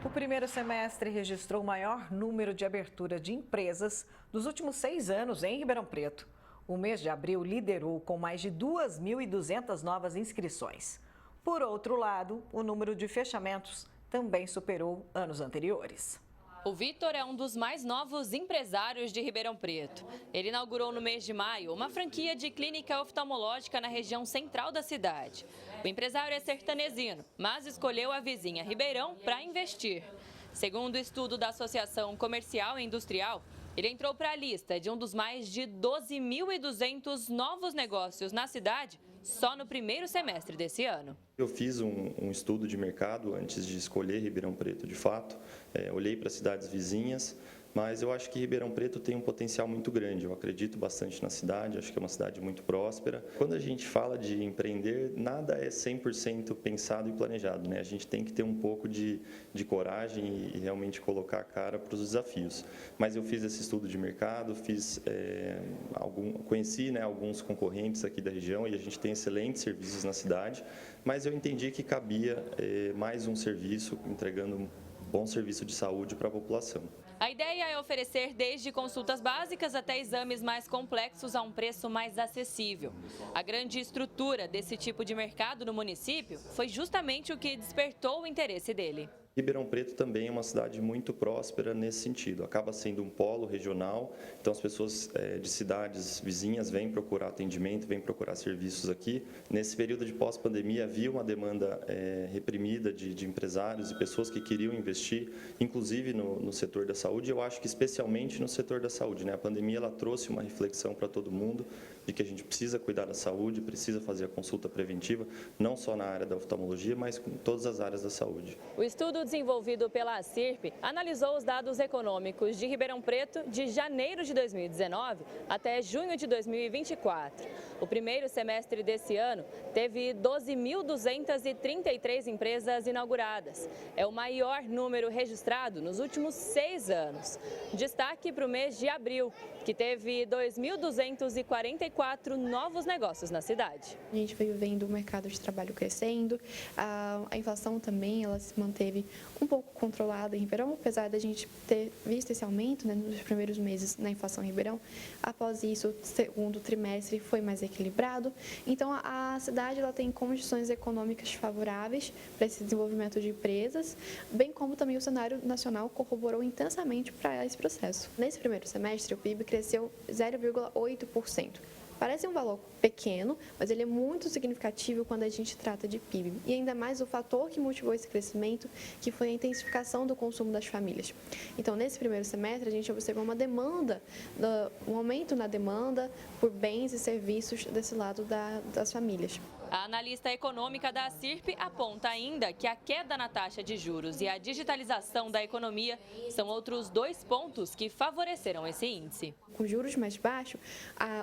O primeiro semestre registrou o maior número de abertura de empresas dos últimos 6 anos em Ribeirão Preto. O mês de abril liderou com mais de 2.200 novas inscrições. Por outro lado, o número de fechamentos também superou anos anteriores. O Vitor é um dos mais novos empresários de Ribeirão Preto. Ele inaugurou no mês de maio uma franquia de clínica oftalmológica na região central da cidade. O empresário é sertanezino, mas escolheu a vizinha Ribeirão para investir. Segundo o estudo da Associação Comercial e Industrial, ele entrou para a lista de um dos mais de 12.200 novos negócios na cidade só no primeiro semestre desse ano. Eu fiz um estudo de mercado antes de escolher Ribeirão Preto, de fato. Olhei para cidades vizinhas, mas eu acho que Ribeirão Preto tem um potencial muito grande. Eu acredito bastante na cidade, acho que é uma cidade muito próspera. Quando a gente fala de empreender, nada é 100% pensado e planejado, né? A gente tem que ter um pouco de coragem e realmente colocar a cara para os desafios. Mas eu fiz esse estudo de mercado, conheci, né, alguns concorrentes aqui da região e a gente tem excelentes serviços na cidade, mas eu entendi que cabia mais um serviço, entregando um bom serviço de saúde para a população. A ideia é oferecer desde consultas básicas até exames mais complexos a um preço mais acessível. A grande estrutura desse tipo de mercado no município foi justamente o que despertou o interesse dele. Ribeirão Preto também é uma cidade muito próspera nesse sentido, acaba sendo um polo regional, então as pessoas de cidades vizinhas vêm procurar atendimento, vêm procurar serviços aqui. Nesse período de pós-pandemia havia uma demanda reprimida de empresários e pessoas que queriam investir, inclusive no setor da saúde, eu acho que especialmente no setor da saúde, né? A pandemia ela trouxe uma reflexão para todo mundo de que a gente precisa cuidar da saúde, precisa fazer a consulta preventiva, não só na área da oftalmologia, mas com todas as áreas da saúde. O estudo desenvolvido pela ACIRP analisou os dados econômicos de Ribeirão Preto de janeiro de 2019 até junho de 2024. O primeiro semestre desse ano teve 12.233 empresas inauguradas. É o maior número registrado nos últimos 6 anos. Destaque para o mês de abril, que teve 2.244 novos negócios na cidade. A gente veio vendo o mercado de trabalho crescendo, a inflação também ela se manteve um pouco controlada em Ribeirão, apesar da gente ter visto esse aumento, né, nos primeiros meses na inflação em Ribeirão. Após isso, o segundo trimestre foi mais equilibrado. Então, a cidade ela tem condições econômicas favoráveis para esse desenvolvimento de empresas, bem como também o cenário nacional corroborou intensamente para esse processo. Nesse primeiro semestre, o PIB cresceu 0,8%. Parece um valor pequeno, mas ele é muito significativo quando a gente trata de PIB. E ainda mais o fator que motivou esse crescimento, que foi a intensificação do consumo das famílias. Então, nesse primeiro semestre, a gente observou um aumento na demanda por bens e serviços desse lado das famílias. A analista econômica da ACIRP aponta ainda que a queda na taxa de juros e a digitalização da economia são outros 2 pontos que favoreceram esse índice. Com juros mais baixos,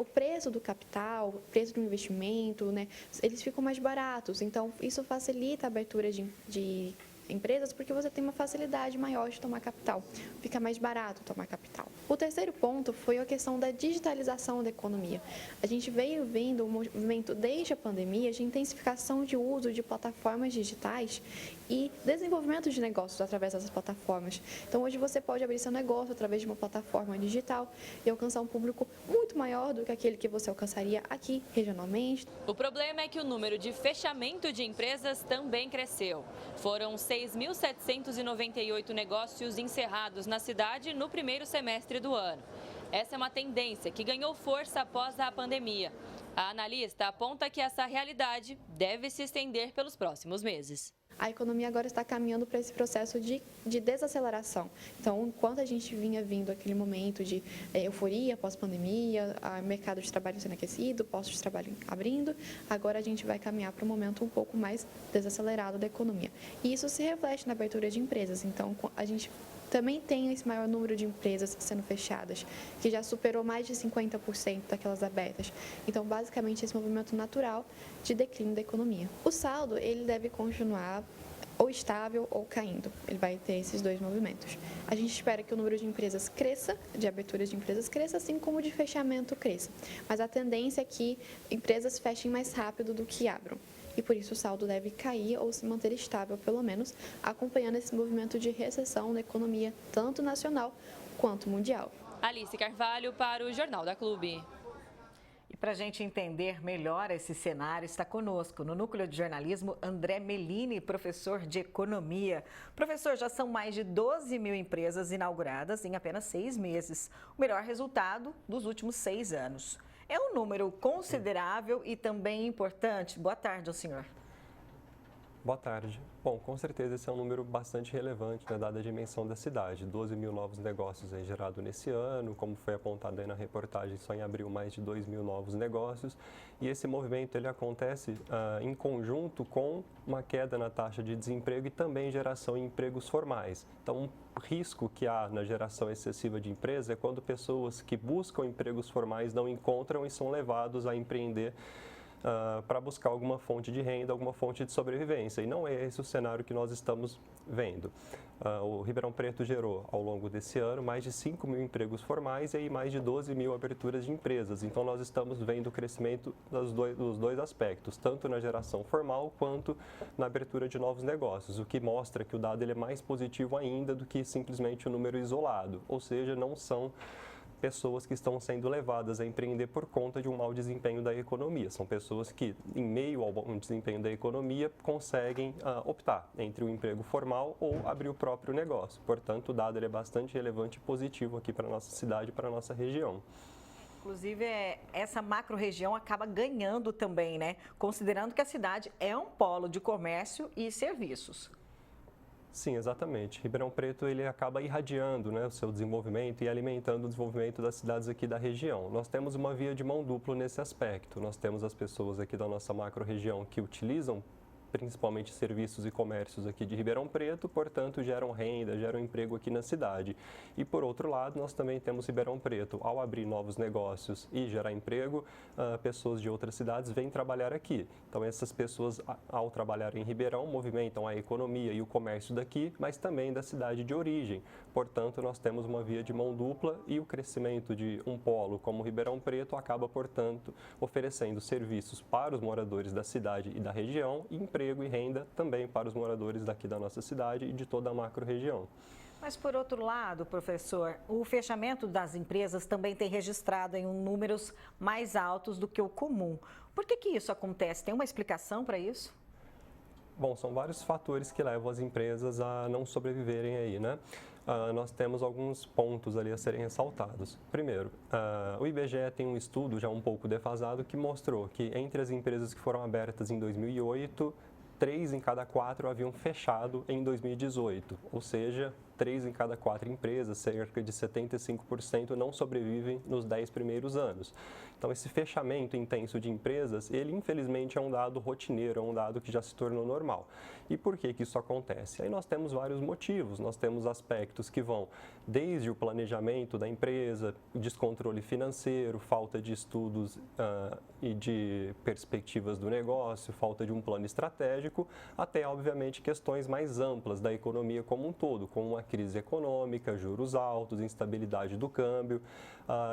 o preço do capital, o preço do investimento, né, eles ficam mais baratos. Então, isso facilita a abertura de empresas porque você tem uma facilidade maior de tomar capital. Fica mais barato tomar capital. O terceiro ponto foi a questão da digitalização da economia. A gente veio vendo um movimento desde a pandemia de intensificação de uso de plataformas digitais e desenvolvimento de negócios através dessas plataformas. Então, hoje você pode abrir seu negócio através de uma plataforma digital e alcançar um público muito maior do que aquele que você alcançaria aqui regionalmente. O problema é que o número de fechamento de empresas também cresceu. Foram 6.798 negócios encerrados na cidade no primeiro semestre do ano. Essa é uma tendência que ganhou força após a pandemia. A analista aponta que essa realidade deve se estender pelos próximos meses. A economia agora está caminhando para esse processo de desaceleração. Então, enquanto a gente vinha vindo aquele momento de euforia pós-pandemia, mercado de trabalho sendo aquecido, postos de trabalho abrindo, agora a gente vai caminhar para um momento um pouco mais desacelerado da economia. E isso se reflete na abertura de empresas. Então, a gente também tem esse maior número de empresas sendo fechadas, que já superou mais de 50% daquelas abertas. Então, basicamente, esse movimento natural de declínio da economia. O saldo, ele deve continuar ou estável ou caindo. Ele vai ter esses 2 movimentos. A gente espera que o número de empresas cresça, de aberturas de empresas cresça, assim como de fechamento cresça. Mas a tendência é que empresas fechem mais rápido do que abram. e por isso o saldo deve cair ou se manter estável, pelo menos, acompanhando esse movimento de recessão na economia, tanto nacional quanto mundial. Alice Carvalho para o Jornal da Clube. E para a gente entender melhor esse cenário, está conosco no Núcleo de Jornalismo André Melini, professor de Economia. Professor, já são mais de 12 mil empresas inauguradas em apenas 6 meses, o melhor resultado dos últimos 6 anos. É um número considerável e também importante. Boa tarde ao senhor. Boa tarde. Bom, com certeza esse é um número bastante relevante, né, dada a dimensão da cidade. 12 mil novos negócios aí gerados nesse ano, como foi apontado aí na reportagem, só em abril mais de 2 mil novos negócios. E esse movimento ele acontece em conjunto com uma queda na taxa de desemprego e também geração de empregos formais. Então, o risco que há na geração excessiva de empresas é quando pessoas que buscam empregos formais não encontram e são levados a empreender para buscar alguma fonte de renda, alguma fonte de sobrevivência. E não é esse o cenário que nós estamos vendo. O Ribeirão Preto gerou, ao longo desse ano, mais de 5 mil empregos formais e aí mais de 12 mil aberturas de empresas. Então, nós estamos vendo o crescimento dos dois aspectos, tanto na geração formal quanto na abertura de novos negócios, o que mostra que o dado ele é mais positivo ainda do que simplesmente o número isolado, ou seja, não são pessoas que estão sendo levadas a empreender por conta de um mau desempenho da economia. São pessoas que, em meio ao bom desempenho da economia, conseguem optar entre o emprego formal ou abrir o próprio negócio. Portanto, o dado ele é bastante relevante e positivo aqui para a nossa cidade e para a nossa região. Inclusive, essa macro-região acaba ganhando também, né? Considerando que a cidade é um polo de comércio e serviços. Sim, exatamente. Ribeirão Preto ele acaba irradiando, né, o seu desenvolvimento e alimentando o desenvolvimento das cidades aqui da região. Nós temos uma via de mão dupla nesse aspecto. Nós temos as pessoas aqui da nossa macro-região que utilizam principalmente serviços e comércios aqui de Ribeirão Preto, portanto, geram renda, geram emprego aqui na cidade. E, por outro lado, nós também temos Ribeirão Preto, ao abrir novos negócios e gerar emprego, pessoas de outras cidades vêm trabalhar aqui. Então, essas pessoas, ao trabalhar em Ribeirão, movimentam a economia e o comércio daqui, mas também da cidade de origem. Portanto, nós temos uma via de mão dupla e o crescimento de um polo como Ribeirão Preto acaba, portanto, oferecendo serviços para os moradores da cidade e da região e emprego e renda também para os moradores daqui da nossa cidade e de toda a macro-região. Mas, por outro lado, professor, o fechamento das empresas também tem registrado em números mais altos do que o comum. Por que isso acontece? Tem uma explicação para isso? Bom, são vários fatores que levam as empresas a não sobreviverem aí, né? Nós temos alguns pontos ali a serem ressaltados. Primeiro, o IBGE tem um estudo já um pouco defasado que mostrou que entre as empresas que foram abertas em 2008, 3 em cada 4 haviam fechado em 2018, ou seja, 3 em cada 4 empresas, cerca de 75%, não sobrevivem nos 10 primeiros anos. Então, esse fechamento intenso de empresas, ele infelizmente é um dado rotineiro, é um dado que já se tornou normal. E por que isso acontece? Aí nós temos vários motivos, nós temos aspectos que vão desde o planejamento da empresa, descontrole financeiro, falta de estudos e de perspectivas do negócio, falta de um plano estratégico, até, obviamente, questões mais amplas da economia como um todo, como uma crise econômica, juros altos, instabilidade do câmbio.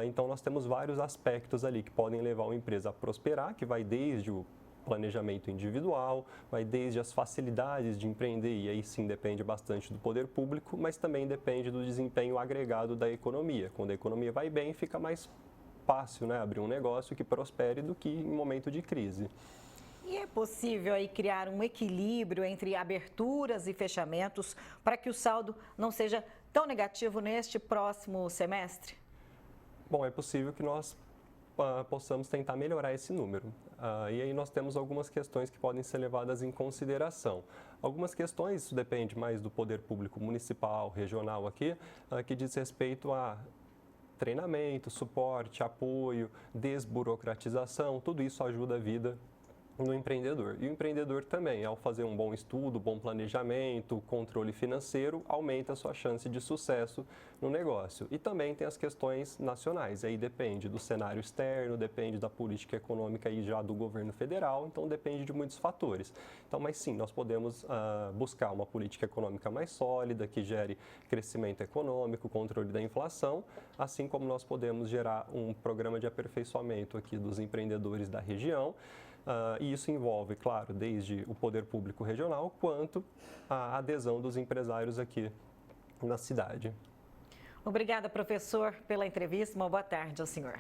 Então, nós temos vários aspectos ali que podem levar uma empresa a prosperar, que vai desde o planejamento individual, vai desde as facilidades de empreender, e aí sim depende bastante do poder público, mas também depende do desempenho agregado da economia. Quando a economia vai bem, fica mais fácil, né, abrir um negócio que prospere do que em momento de crise. E é possível aí criar um equilíbrio entre aberturas e fechamentos para que o saldo não seja tão negativo neste próximo semestre? Bom, é possível que nós possamos tentar melhorar esse número. E aí nós temos algumas questões que podem ser levadas em consideração. Algumas questões, isso depende mais do poder público municipal, regional aqui, que diz respeito a treinamento, suporte, apoio, desburocratização, tudo isso ajuda a vida no empreendedor. E o empreendedor também, ao fazer um bom estudo, bom planejamento, controle financeiro, aumenta a sua chance de sucesso no negócio. E também tem as questões nacionais, aí depende do cenário externo, depende da política econômica aí já do governo federal, então depende de muitos fatores. Então, mas sim, nós podemos buscar uma política econômica mais sólida, que gere crescimento econômico, controle da inflação, assim como nós podemos gerar um programa de aperfeiçoamento aqui dos empreendedores da região, E isso envolve, claro, desde o poder público regional, quanto a adesão dos empresários aqui na cidade. Obrigada, professor, pela entrevista. Uma boa tarde ao senhor.